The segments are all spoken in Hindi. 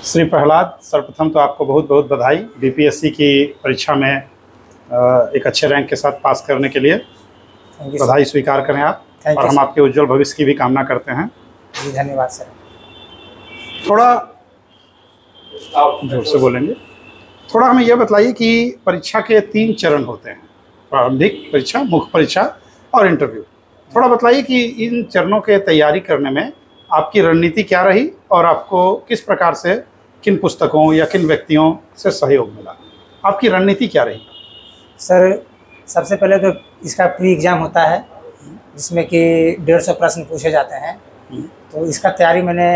श्री प्रहलाद, सर्वप्रथम तो आपको बहुत बहुत बधाई बीपीएससी की परीक्षा में एक अच्छे रैंक के साथ पास करने के लिए। बधाई स्वीकार करें आप, और हम आपके उज्जवल भविष्य की भी कामना करते हैं। जी धन्यवाद सर। थोड़ा आप जोर से बोलेंगे। थोड़ा हमें यह बताइए कि परीक्षा के 3 चरण होते हैं, प्रारंभिक परीक्षा, मुख्य परीक्षा और इंटरव्यू। थोड़ा बताइए कि इन चरणों के तैयारी करने में आपकी रणनीति क्या रही और आपको किस प्रकार से, किन पुस्तकों या किन व्यक्तियों से सहयोग मिला, आपकी रणनीति क्या रही? सर सबसे पहले तो इसका प्री एग्ज़ाम होता है जिसमें कि 150 प्रश्न पूछे जाते हैं। तो इसका तैयारी मैंने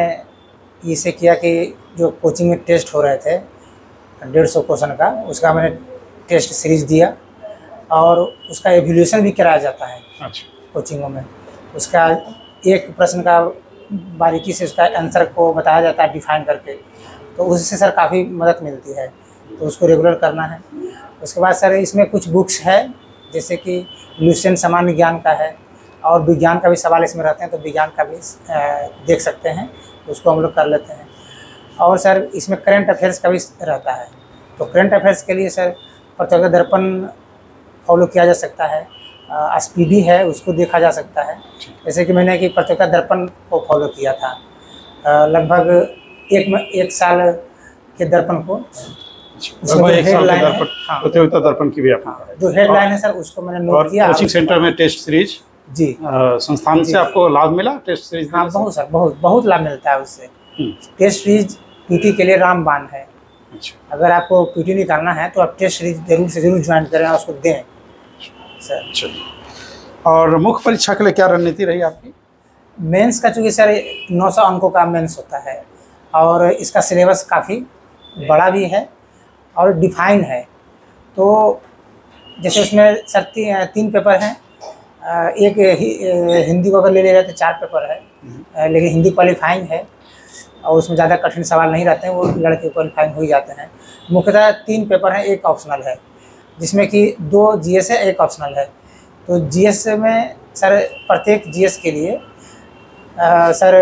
इसे किया कि जो कोचिंग में टेस्ट हो रहे थे 150 क्वेश्चन का, उसका मैंने टेस्ट सीरीज दिया और उसका एवल्यूशन भी कराया जाता है। अच्छा। कोचिंगों में उसका एक प्रश्न का बारीकी से उसका आंसर को बताया जाता है डिफाइन करके, तो उससे सर काफ़ी मदद मिलती है, तो उसको रेगुलर करना है। उसके बाद सर इसमें कुछ बुक्स है जैसे कि लुसेंट सामान्य ज्ञान का है और विज्ञान का भी सवाल इसमें रहते हैं, तो विज्ञान का भी देख सकते हैं, तो उसको हम लोग कर लेते हैं। और सर इसमें करंट अफेयर्स का भी रहता है, तो करंट अफेयर्स के लिए सर प्रतियोगिता दर्पण फॉलो किया जा सकता है, स्पीडी है उसको देखा जा सकता है। जैसे कि मैंने कि प्रतियोगिता दर्पण को फॉलो किया था लगभग एक साल के दर्पण को। प्रतियोगिता दर्पण की भी आपने जो हेडलाइन है सर उसको मैंने नोट किया। कोचिंग सेंटर में टेस्ट सीरीज जी संस्थान से आपको लाभ मिला टेस्ट सीरीज? हाँ बहुत सर, बहुत लाभ मिलता है उससे। टेस्ट सीरीज पीटी के लिए रामबाण है। अच्छा। अगर आपको पीटी निकालना है तो आप टेस्ट सीरीज जरूर से जरूर ज्वाइन करें और उसको दें सर। चलिए, और मुख्य परीक्षा के लिए क्या रणनीति रही आपकी? मेंस का चूँकि सर 900 अंकों का मेंस होता है और इसका सिलेबस काफ़ी बड़ा भी है और डिफाइन है। तो जैसे उसमें सर 3 पेपर हैं, एक हिंदी को अगर ले जाए तो 4 पेपर है, लेकिन हिंदी क्वालिफाइंग है और उसमें ज़्यादा कठिन सवाल नहीं रहते हैं, वो लड़के क्वालिफाइंग हो ही जाते हैं। मुख्यतः 3 पेपर हैं, एक ऑप्शनल है, जिसमें कि 2 जीएस है, एक ऑप्शनल है। तो जीएस में सर प्रत्येक जीएस के लिए सर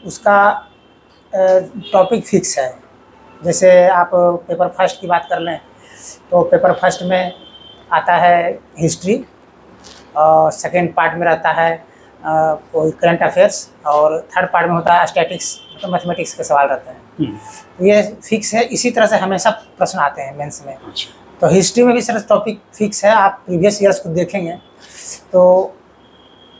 उसका टॉपिक फिक्स है। जैसे आप पेपर फर्स्ट की बात कर लें तो पेपर फर्स्ट में आता है हिस्ट्री, और सेकेंड पार्ट में रहता है कोई करंट अफेयर्स, और थर्ड पार्ट में होता है स्टैटिक्स, तो मैथमेटिक्स के सवाल रहते हैं। तो ये फिक्स है, इसी तरह से हमेशा प्रश्न आते हैं मेंस में। तो हिस्ट्री में भी सर टॉपिक फिक्स है, आप प्रीवियस ईयर्स को देखेंगे तो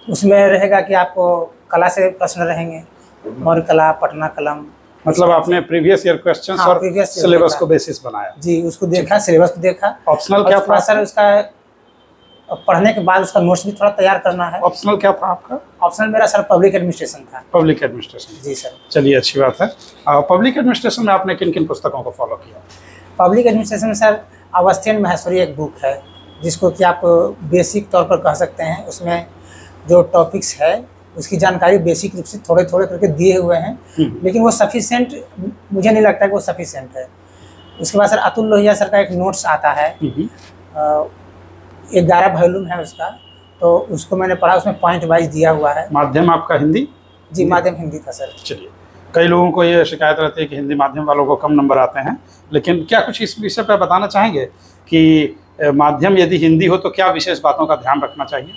उसमें रहेगा कि आपको कला से प्रश्न रहेंगे, मौर्य कला, पटना कलम। मतलब आपने प्रीवियस ईयर क्वेश्चंस और सिलेबस को बेसिस बनाया? जी, उसको देखा, सिलेबस को देखा। ऑप्शनल क्या था सर? उसका पढ़ने के बाद उसका नोट्स भी थोड़ा तैयार करना है। ऑप्शनल क्या था आपका? ऑप्शनल मेरा सर पब्लिक एडमिनिस्ट्रेशन था। पब्लिक एडमिनिस्ट्रेशन, जी सर। चलिए, अच्छी बात है। पब्लिक एडमिनिस्ट्रेशन में आपने किन किन पुस्तकों को फॉलो किया? पब्लिक एडमिनिस्ट्रेशन में सर अवस्थियन महेश्वरी एक बुक है, जिसको कि आप बेसिक तौर पर कह सकते हैं। उसमें जो टॉपिक्स है उसकी जानकारी बेसिक रूप से थोड़े थोड़े करके दिए हुए हैं, लेकिन वो सफिशिएंट मुझे नहीं लगता कि वो सफिशिएंट है। उसके बाद सर अतुल लोहिया सर का एक नोट्स आता है, 11 वॉल्यूम है उसका, तो उसको मैंने पढ़ा, उसमें पॉइंट वाइज दिया हुआ है। माध्यम आपका हिंदी? जी, माध्यम हिंदी था सर। चलिए, कई लोगों को ये शिकायत रहती है कि हिंदी माध्यम वालों को कम नंबर आते हैं, लेकिन क्या कुछ इस विषय पर बताना चाहेंगे कि माध्यम यदि हिंदी हो तो क्या विशेष बातों का ध्यान रखना चाहिए?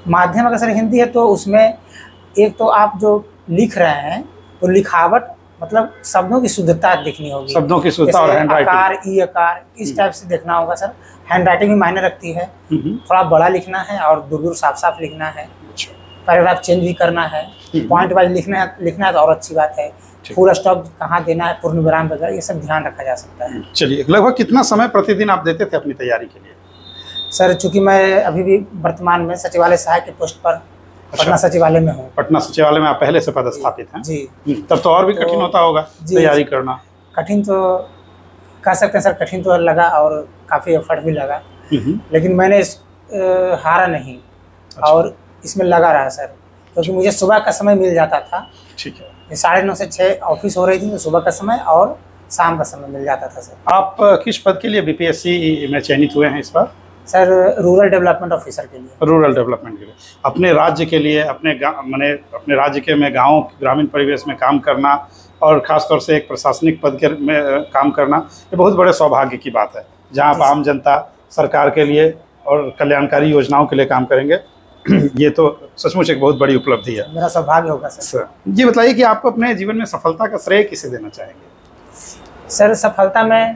माध्यम अगर सर हिंदी है तो उसमें एक तो आप जो लिख रहे हैं तो लिखावट, मतलब शब्दों की शुद्धता देखनी होगी, शब्दों की शुद्धता और आकार, ई आकार, इस टाइप से देखना होगा सर। हैंड राइटिंग भी मायने रखती है, थोड़ा बड़ा लिखना है और दूर साफ साफ लिखना है। पैराग्राफ चेंज भी करना है, पॉइंट वाइज लिखना है तो और अच्छी बात है। फुल स्टॉप कहाँ देना है, पूर्ण विराम वगैरह, ये सब ध्यान रखा जा सकता है। चलिए, लगभग कितना समय प्रतिदिन आप देते थे अपनी तैयारी के लिए? सर चूँकि मैं अभी भी वर्तमान में सचिवालय सहायक के पोस्ट पर पटना सचिवालय में हूँ। पटना सचिवालय में आप पहले से पदस्थापित हैं? जी। तब तो और भी कठिन होता होगा तैयारी करना? कठिन तो कह सकते हैं सर, कठिन तो लगा और काफ़ी एफर्ट भी लगा, लेकिन मैंने हारा नहीं और इसमें लगा रहा सर, क्योंकि मुझे सुबह का समय मिल जाता था। ठीक है। 9:30 से 6 ऑफिस हो रही थी, तो सुबह का समय और शाम का समय मिल जाता था सर। आप किस पद के लिए बीपीएससी में चयनित हुए हैं इस बार? सर रूरल डेवलपमेंट ऑफिसर के लिए। रूरल डेवलपमेंट के लिए अपने राज्य के लिए, अपने माने अपने राज्य के में गाँव ग्रामीण परिवेश में काम करना और ख़ासतौर से एक प्रशासनिक पद के में काम करना, ये बहुत बड़े सौभाग्य की बात है, जहाँ आप आम जनता सरकार के लिए और कल्याणकारी योजनाओं के लिए काम करेंगे। ये तो सचमुच एक बहुत बड़ी उपलब्धि है। मेरा सौभाग्य होगा सर। ये बताइए कि आपको अपने जीवन में सफलता का श्रेय किसे देना चाहेंगे? सर सफलता में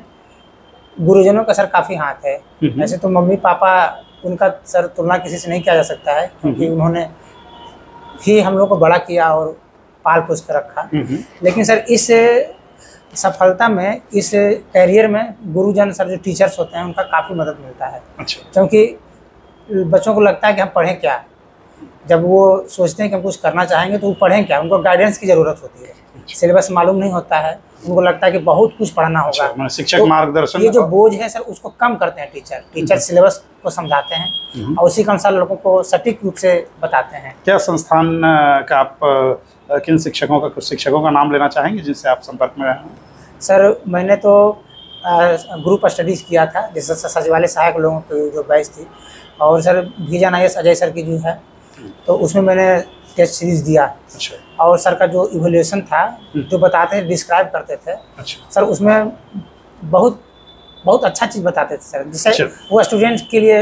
गुरुजनों का सर काफ़ी हाथ है। वैसे तो मम्मी पापा, उनका सर तुलना किसी से नहीं किया जा सकता है, क्योंकि उन्होंने ही हम लोग को बड़ा किया और पाल पोस कर रखा। लेकिन सर इस सफलता में, इस कैरियर में गुरुजन सर जो टीचर्स होते हैं उनका काफ़ी मदद मिलता है। अच्छा। क्योंकि बच्चों को लगता है कि हम पढ़ें क्या, जब वो सोचते हैं कि हम कुछ करना चाहेंगे तो वो पढ़ें क्या, उनको गाइडेंस की ज़रूरत होती है। सिलेबस मालूम नहीं होता है, उनको लगता है कि बहुत कुछ पढ़ना होगा। अच्छा, शिक्षक तो मार्गदर्शन, ये जो बोझ है सर उसको कम करते हैं टीचर सिलेबस को समझाते हैं और उसी के अनुसार लोगों को सटीक रूप से बताते हैं। क्या संस्थान का आप किन कुछ शिक्षकों का नाम लेना चाहेंगे जिनसे आप संपर्क में रहे हैं? सर मैंने तो ग्रुप स्टडीज़ किया था, जैसे सचिवालय सहायक लोगों की जो बैच थी, और sir vision IAS Ajay sir की जो है, तो उसमें मैंने टेस्ट सीरीज दिया। अच्छा। और सर का जो इवोल्यूशन था, जो बताते थे, डिस्क्राइब करते थे। अच्छा। सर उसमें बहुत अच्छा चीज़ बताते थे सर, जिससे वो स्टूडेंट के लिए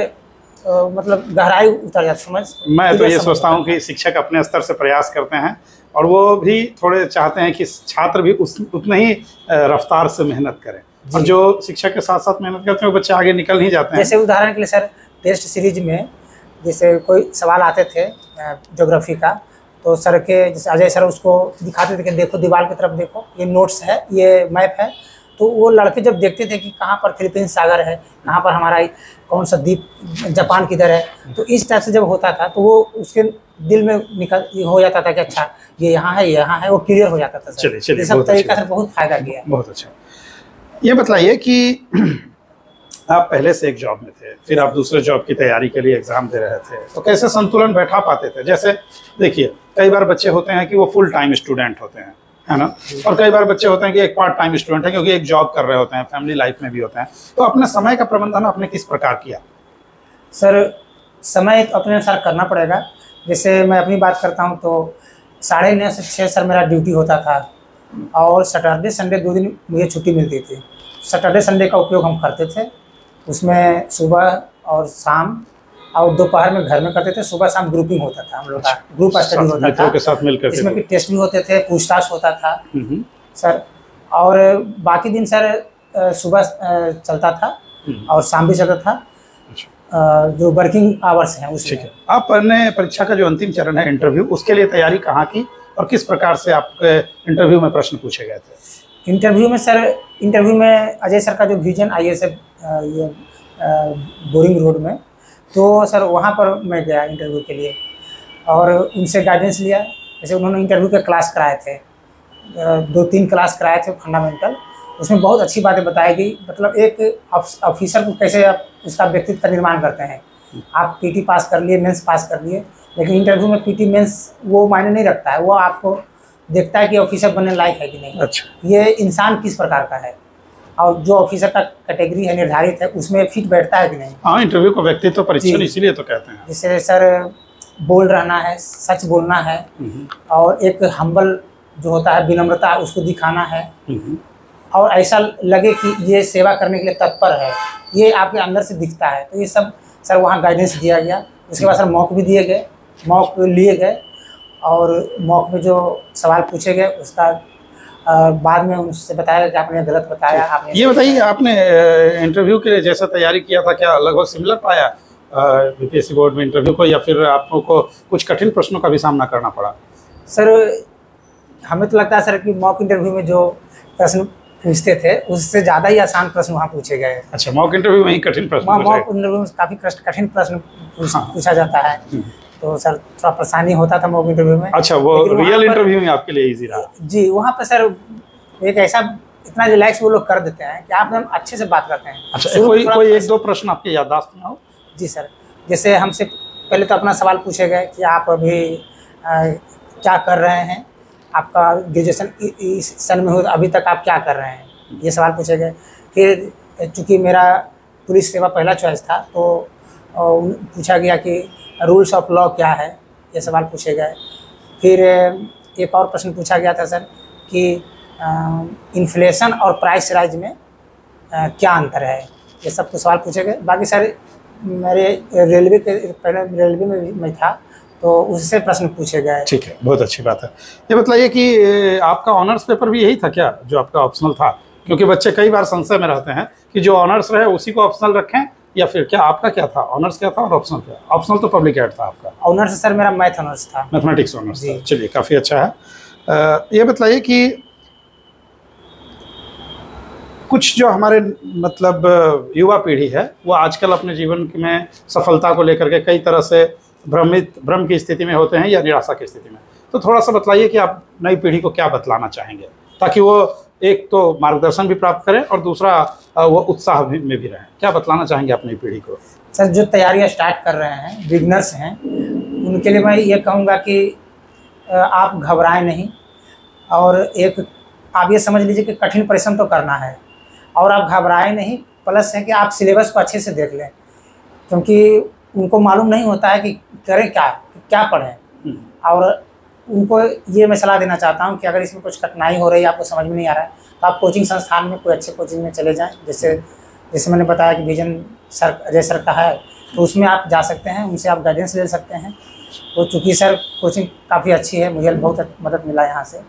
मतलब गहराई उतर जाती समझ। मैं तो ये सोचता हूँ कि शिक्षक अपने स्तर से प्रयास करते हैं और वो भी थोड़े चाहते हैं कि छात्र भी उतने ही रफ्तार से मेहनत करें, और जो शिक्षक के साथ साथ मेहनत करते हैं वो बच्चे आगे निकल नहीं जाते हैं। जैसे उदाहरण के लिए सर टेस्ट सीरीज में जैसे कोई सवाल आते थे ज्योग्राफी का, तो सर के जैसे अजय सर उसको दिखाते थे कि देखो दीवार की तरफ देखो, ये नोट्स है, ये मैप है। तो वो लड़के जब देखते थे कि कहाँ पर फिलीपींस सागर है, कहाँ पर हमारा कौन सा द्वीप जापान किधर है, तो इस टाइप से जब होता था तो वो उसके दिल में हो जाता था कि अच्छा ये यहाँ है, यहाँ है, वो क्लियर हो जाता था सर। चलिए, ये सब तरीका से बहुत फायदा किया। बहुत अच्छा। ये बताइए कि आप पहले से एक जॉब में थे, फिर आप दूसरे जॉब की तैयारी के लिए एग्जाम दे रहे थे, तो कैसे संतुलन बैठा पाते थे? जैसे देखिए, कई बार बच्चे होते हैं कि वो फुल टाइम स्टूडेंट होते हैं, है ना, और कई बार बच्चे होते हैं कि एक पार्ट टाइम स्टूडेंट है, क्योंकि एक जॉब कर रहे होते हैं, फैमिली लाइफ में भी होते हैं। तो अपने समय का प्रबंधन आपने किस प्रकार किया? सर समय तो अपने अनुसार करना पड़ेगा। जैसे मैं अपनी बात करता हूँ तो 9:30 से 6 सर मेरा ड्यूटी होता था, और सैटरडे संडे 2 दिन मुझे छुट्टी मिलती थी। सैटरडे संडे का उपयोग हम करते थे, उसमें सुबह और शाम और दोपहर में घर में करते थे। सुबह शाम ग्रुपिंग होता था, हम लोग का ग्रुप स्टडी होता था, के साथ मिलकर, इसमें भी टेस्ट भी होते थे, पूछताछ होता था सर। और बाकी दिन सर सुबह चलता था और शाम भी चलता था, जो वर्किंग आवर्स हैं उसमें। ठीक है। आपने परीक्षा का जो अंतिम चरण है इंटरव्यू, उसके लिए तैयारी कहाँ की और किस प्रकार से आपके इंटरव्यू में प्रश्न पूछे गए थे? इंटरव्यू में अजय सर का जो विजन IAS है ये बोरिंग रोड में, तो सर वहाँ पर मैं गया इंटरव्यू के लिए और उनसे गाइडेंस लिया। जैसे उन्होंने इंटरव्यू के क्लास कराए थे, 2-3 क्लास कराए थे फंडामेंटल। उसमें बहुत अच्छी बातें बताई गई, मतलब एक ऑफिसर को कैसे आप उसका व्यक्तित्व का निर्माण करते हैं। आप PT पास कर लिए, मेंस पास कर लिए, लेकिन इंटरव्यू में PT मेंस वो मायने नहीं रखता है, वो आपको देखता है कि ऑफिसर बनने लायक है कि नहीं। अच्छा। ये इंसान किस प्रकार का है और जो ऑफिसर का कैटेगरी है निर्धारित है उसमें फिट बैठता है कि नहीं। हाँ, इंटरव्यू को व्यक्तित्व परीक्षण इसीलिए तो कहते हैं। जैसे सर बोल रहना है, सच बोलना है, और एक हम्बल जो होता है विनम्रता उसको दिखाना है, और ऐसा लगे कि ये सेवा करने के लिए तत्पर है, ये आपके अंदर से दिखता है। तो ये सब सर वहाँ गाइडेंस दिया गया। उसके बाद सर मॉक भी दिए गए, मॉक लिए गए, और मॉक में जो सवाल पूछे गए उसका बाद में उनसे बताया कि आपने गलत बताया। आपने ये बताइए, आपने इंटरव्यू के लिए जैसा तैयारी किया था, क्या लगभग सिमिलर पाया BPSC बोर्ड में इंटरव्यू को, या फिर आपको कुछ कठिन प्रश्नों का भी सामना करना पड़ा? सर हमें तो लगता है सर कि मॉक इंटरव्यू में जो प्रश्न पूछते थे उससे ज़्यादा ही आसान प्रश्न वहाँ पूछे गए। अच्छा, मॉक इंटरव्यू में ही कठिन प्रश्न? मॉक इंटरव्यू में काफ़ी कठिन प्रश्न पूछा जाता है, तो सर थोड़ा परेशानी होता था मॉक इंटरव्यू में। अच्छा, वो रियल इंटरव्यू में आपके लिए इजी रहा? जी, वहाँ पर सर एक ऐसा इतना रिलैक्स वो लोग कर देते हैं कि आप एकदम अच्छे से बात करते हैं। अच्छा, कोई 1-2 प्रश्न आपके याददाश्त में हो? जी सर, जैसे हमसे पहले तो अपना सवाल पूछे गए कि आप अभी क्या कर रहे हैं, आपका ग्रेजुएशन इस सन में हो, अभी तक आप क्या कर रहे हैं, ये सवाल पूछे गए। फिर चूँकि मेरा पुलिस सेवा पहला चॉइस था, तो और पूछा गया कि रूल्स ऑफ लॉ क्या है, ये सवाल पूछे गए। फिर एक और प्रश्न पूछा गया था सर कि इन्फ्लेशन और प्राइस राइज में क्या अंतर है, ये सब कुछ सवाल पूछे गए। बाकी सर मेरे रेलवे के पहले रेलवे में मैं था तो उससे प्रश्न पूछे गए। ठीक है, बहुत अच्छी बात है। ये बताइए कि आपका ऑनर्स पेपर भी यही था क्या जो आपका ऑप्शनल था? क्योंकि बच्चे कई बार संशय में रहते हैं कि जो ऑनर्स रहे उसी को ऑप्शनल रखें, या फिर क्या आपका क्या था, ऑनर्स क्या था और ऑप्शनल क्या? ऑप्शनल तो पब्लिक एड था आपका। ऑनर्स सर मेरा मैथ ऑनर्स था। मैथमेटिक्स ऑनर्स था, जी। चलिए काफ़ी अच्छा है। ये बताइए कि कुछ जो हमारे मतलब युवा पीढ़ी है वो आजकल अपने जीवन में सफलता को लेकर के कई तरह से भ्रम की स्थिति में होते हैं या निराशा की स्थिति में, तो थोड़ा सा बताइए कि आप नई पीढ़ी को क्या बतलाना चाहेंगे ताकि वो एक तो मार्गदर्शन भी प्राप्त करें और दूसरा वो उत्साह में भी रहें। क्या बतलाना चाहेंगे आप नई पीढ़ी को? सर जो तैयारियां स्टार्ट कर रहे हैं, बिगनर्स हैं, उनके लिए मैं ये कहूँगा कि आप घबराएं नहीं, और एक आप ये समझ लीजिए कि कठिन परिश्रम तो करना है और आप घबराएं नहीं। प्लस है कि आप सिलेबस को अच्छे से देख लें, क्योंकि उनको मालूम नहीं होता है कि करें क्या पढ़ें। और उनको ये मैं सलाह देना चाहता हूँ कि अगर इसमें कुछ कठिनाई हो रही है, आपको समझ में नहीं आ रहा है, तो आप कोचिंग संस्थान में कोई अच्छे कोचिंग में चले जाएं। जैसे मैंने बताया कि विजन सर अजय सर का है, तो उसमें आप जा सकते हैं, उनसे आप गाइडेंस ले सकते हैं। तो चूँकि सर कोचिंग काफ़ी अच्छी है, मुझे बहुत मदद मिला यहाँ से,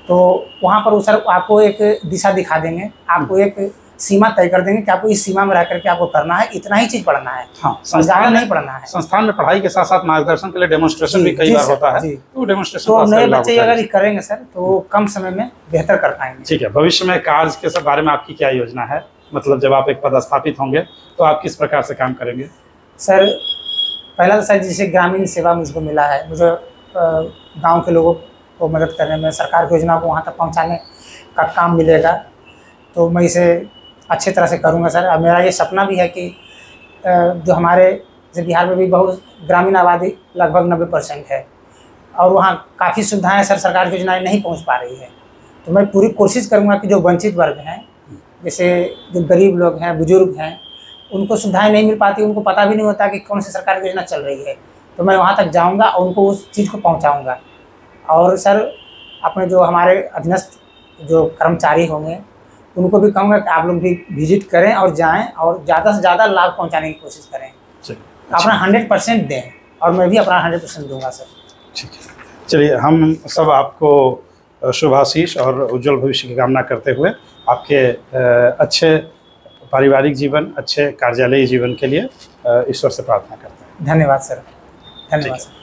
तो वहाँ पर वो सर आपको एक दिशा दिखा देंगे, आपको एक सीमा तय कर देंगे कि आपको इस सीमा में रह करके आपको करना है, इतना ही चीज़ पढ़ना है। हाँ, ज़्यादा नहीं पढ़ना है। संस्थान में पढ़ाई के साथ साथ मार्गदर्शन के लिए डेमोन्स्ट्रेशन भी कई बार होता है, तो डेमोन्स्ट्रेशन तो नए बच्चे अगर ये करेंगे सर तो कम समय में बेहतर कर पाएंगे। ठीक है। भविष्य में कार्य के सब बारे में आपकी क्या योजना है? मतलब जब आप एक पदस्थापित होंगे तो आप किस प्रकार से काम करेंगे? सर पहला तो सर जैसे ग्रामीण सेवा मुझको मिला है, मुझे गाँव के लोगों को मदद करने में, सरकार की योजना को वहाँ तक पहुँचाने का काम मिलेगा, तो मैं इसे अच्छे तरह से करूँगा सर। और मेरा ये सपना भी है कि जो हमारे जैसे बिहार में भी बहुत ग्रामीण आबादी लगभग 90% है और वहाँ काफ़ी सुविधाएं सर सरकार की योजनाएं नहीं पहुँच पा रही है, तो मैं पूरी कोशिश करूँगा कि जो वंचित वर्ग हैं, जैसे जो गरीब लोग हैं, बुजुर्ग हैं, उनको सुविधाएं नहीं मिल पाती, उनको पता भी नहीं होता कि कौन सी सरकार की योजना चल रही है, तो मैं वहाँ तक जाऊँगा और उनको उस चीज़ को पहुँचाऊँगा। और सर अपने जो हमारे अधीनस्थ जो कर्मचारी होंगे उनको भी कहूँगा कि आप लोग भी विजिट करें और जाएं और ज़्यादा से ज़्यादा लाभ पहुंचाने की कोशिश करें। अपना 100% दें और मैं भी अपना 100% दूंगा सर। ठीक है, चलिए हम सब आपको शुभाशीष और उज्जवल भविष्य की कामना करते हुए आपके अच्छे पारिवारिक जीवन, अच्छे कार्यालयी जीवन के लिए ईश्वर से प्रार्थना करते हैं। धन्यवाद सर, धन्यवाद सर।